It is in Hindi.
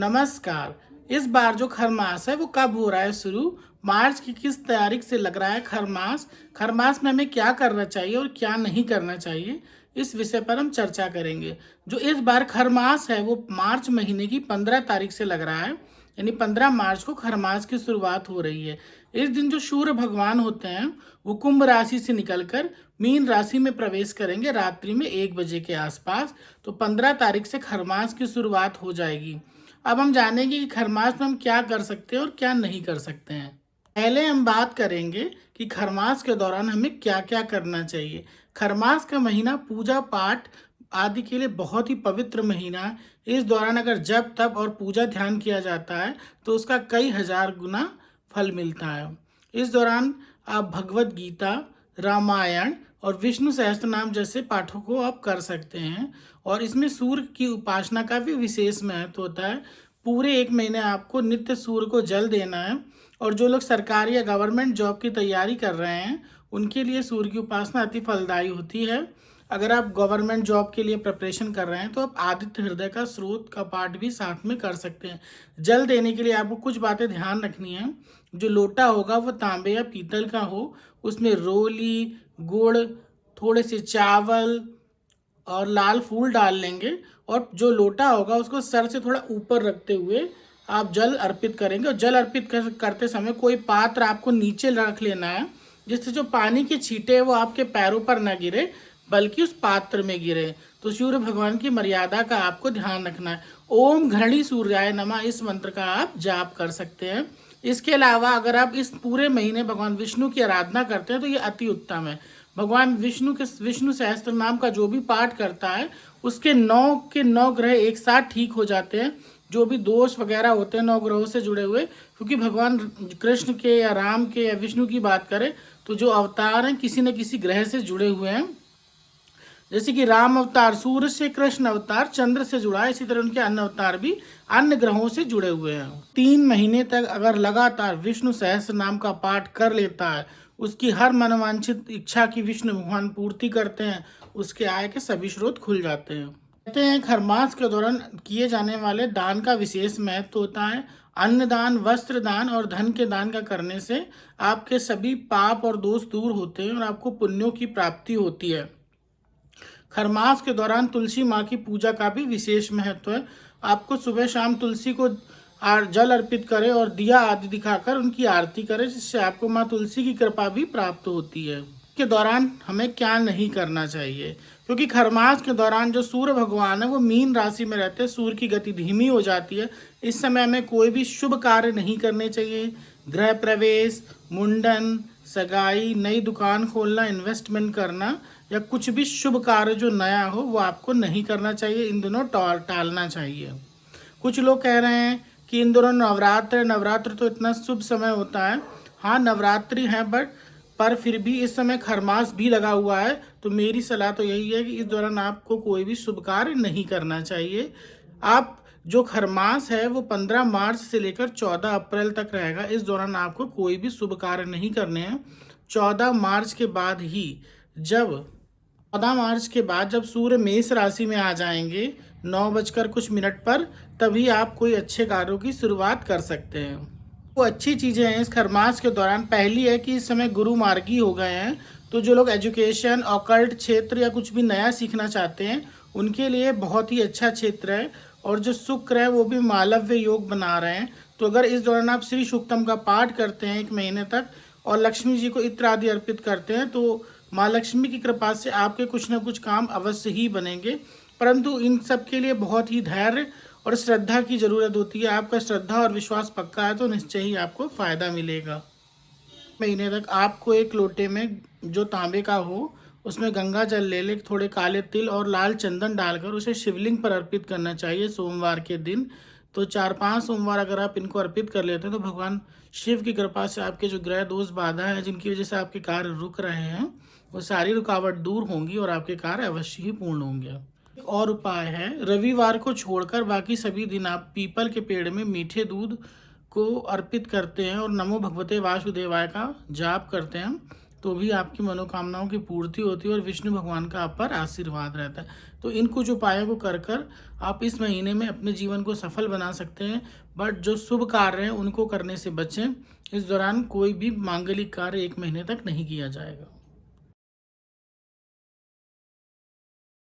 नमस्कार। इस बार जो खरमास है वो कब हो रहा है शुरू? मार्च की किस तारीख से लग रहा है खरमास? खरमास में हमें क्या करना चाहिए और क्या नहीं करना चाहिए, इस विषय पर हम चर्चा करेंगे। जो इस बार खरमास है वो मार्च महीने की 15 तारीख से लग रहा है, यानी 15 मार्च को खरमास की शुरुआत हो रही है। इस दिन जो सूर्य भगवान होते हैं वो कुंभ राशि से निकलकर मीन राशि में प्रवेश करेंगे रात्रि में 1 बजे के आसपास। तो 15 तारीख से खरमास की शुरुआत हो जाएगी। अब हम जानेंगे कि खरमास में हम क्या कर सकते हैं और क्या नहीं कर सकते हैं। पहले हम बात करेंगे कि खरमास के दौरान हमें क्या क्या करना चाहिए। खरमास का महीना पूजा पाठ आदि के लिए बहुत ही पवित्र महीना है। इस दौरान अगर जप तप और पूजा ध्यान किया जाता है तो उसका कई हजार गुना फल मिलता है। इस दौरान आप भगवत गीता, रामायण और विष्णु सहस्त्रनाम जैसे पाठों को आप कर सकते हैं। और इसमें सूर्य की उपासना का भी विशेष महत्व होता है। पूरे 1 महीने आपको नित्य सूर्य को जल देना है। और जो लोग सरकारी या गवर्नमेंट जॉब की तैयारी कर रहे हैं उनके लिए सूर्य की उपासना अति फलदायी होती है। अगर आप गवर्नमेंट जॉब के लिए प्रिपरेशन कर रहे हैं तो आप आदित्य हृदय का स्रोत का पाठ भी साथ में कर सकते हैं। जल देने के लिए आपको कुछ बातें ध्यान रखनी है। जो लोटा होगा वो तांबे या पीतल का हो, उसमें रोली, गुड़, थोड़े से चावल और लाल फूल डाल लेंगे। और जो लोटा होगा उसको सर से थोड़ा ऊपर रखते हुए आप जल अर्पित करेंगे। और जल अर्पित करते समय कोई पात्र आपको नीचे रख लेना है, जिससे जो पानी के छींटे हैं वो आपके पैरों पर न गिरे बल्कि उस पात्र में गिरे। तो सूर्य भगवान की मर्यादा का आपको ध्यान रखना है। ओम घृणी सूर्याय नमः इस मंत्र का आप जाप कर सकते हैं। इसके अलावा अगर आप इस पूरे महीने भगवान विष्णु की आराधना करते हैं तो ये अति उत्तम है। भगवान विष्णु के विष्णु सहस्त्र नाम का जो भी पाठ करता है उसके 9 के 9 ग्रह एक साथ ठीक हो जाते हैं। जो भी दोष वगैरह होते हैं 9 ग्रहों से जुड़े हुए, क्योंकि भगवान कृष्ण के या राम के या विष्णु की बात करें तो जो अवतार हैं किसी न किसी ग्रह से जुड़े हुए हैं। जैसे कि राम अवतार सूर्य से, कृष्ण अवतार चंद्र से जुड़ा है, इसी तरह उनके अन्य अवतार भी अन्य ग्रहों से जुड़े हुए हैं। 3 महीने तक अगर लगातार विष्णु सहस्त्र नाम का पाठ कर लेता है, उसकी हर मनोवांछित इच्छा की विष्णु भगवान पूर्ति करते हैं, उसके आय के सभी स्रोत खुल जाते हैं। कहते हैं खरमास के दौरान किए जाने वाले दान का विशेष महत्व होता है। अन्न दान, वस्त्र दान और धन के दान का करने से आपके सभी पाप और दोष दूर होते हैं और आपको पुण्यों की प्राप्ति होती है। खरमास के दौरान तुलसी माँ की पूजा का भी विशेष महत्व है। आपको सुबह शाम तुलसी को जल अर्पित करें और दिया आदि दिखाकर उनकी आरती करें, जिससे आपको माँ तुलसी की कृपा भी प्राप्त होती है। के दौरान हमें क्या नहीं करना चाहिए, क्योंकि खरमास के दौरान जो सूर्य भगवान है वो मीन राशि में रहते हैं, सूर्य की गति धीमी हो जाती है। इस समय हमें कोई भी शुभ कार्य नहीं करने चाहिए। गृह प्रवेश, मुंडन, सगाई, नई दुकान खोलना, इन्वेस्टमेंट करना या कुछ भी शुभ कार्य जो नया हो वो आपको नहीं करना चाहिए। इन दिनों टालना चाहिए। कुछ लोग कह रहे हैं कि इन दिनों नवरात्र तो इतना शुभ समय होता है। हाँ, नवरात्रि है पर फिर भी इस समय खरमास भी लगा हुआ है। तो मेरी सलाह तो यही है कि इस दौरान आपको कोई भी शुभ कार्य नहीं करना चाहिए। आप जो खरमास है वो 15 मार्च से लेकर 14 अप्रैल तक रहेगा। इस दौरान आपको कोई भी शुभ कार्य नहीं करने हैं। 14 मार्च के बाद ही जब 14 मार्च के बाद जब सूर्य मेष राशि में आ जाएंगे 9 बजकर कुछ मिनट पर, तभी आप कोई अच्छे कार्यों की शुरुआत कर सकते हैं। वो अच्छी चीज़ें हैं इस खरमास के दौरान। पहली है कि इस समय गुरु मार्गी हो गए हैं, तो जो लोग एजुकेशन, ऑकल्ट क्षेत्र या कुछ भी नया सीखना चाहते हैं उनके लिए बहुत ही अच्छा क्षेत्र है। और जो शुक्र है वो भी मालव्य योग बना रहे हैं। तो अगर इस दौरान आप श्री सूक्तम का पाठ करते हैं 1 महीने तक और लक्ष्मी जी को इत्र आदि अर्पित करते हैं तो माँ लक्ष्मी की कृपा से आपके कुछ न कुछ काम अवश्य ही बनेंगे। परंतु इन सब के लिए बहुत ही धैर्य और श्रद्धा की ज़रूरत होती है। आपका श्रद्धा और विश्वास पक्का है तो निश्चय ही आपको फ़ायदा मिलेगा। महीने तक आपको एक लोटे में जो तांबे का हो उसमें गंगा जल ले ले, थोड़े काले तिल और लाल चंदन डालकर उसे शिवलिंग पर अर्पित करना चाहिए सोमवार के दिन। तो 4-5 सोमवार अगर आप इनको अर्पित कर लेते हैं तो भगवान शिव की कृपा से आपके जो ग्रह दोष बाधा है जिनकी वजह से आपके कार्य रुक रहे हैं वो सारी रुकावट दूर होंगी और आपके कार्य अवश्य ही पूर्ण होंगे। एक और उपाय है, रविवार को छोड़कर बाकी सभी दिन आप पीपल के पेड़ में मीठे दूध को अर्पित करते हैं और नमो भगवते वासुदेवाय का जाप करते हैं। तो भी आपकी मनोकामनाओं की पूर्ति होती है और विष्णु भगवान का आप पर आशीर्वाद रहता है। तो इन कुछ उपायों को कर कर आप इस महीने में अपने जीवन को सफल बना सकते हैं। बट जो शुभ कार्य हैं उनको करने से बचें। इस दौरान कोई भी मांगलिक कार्य 1 महीने तक नहीं किया जाएगा।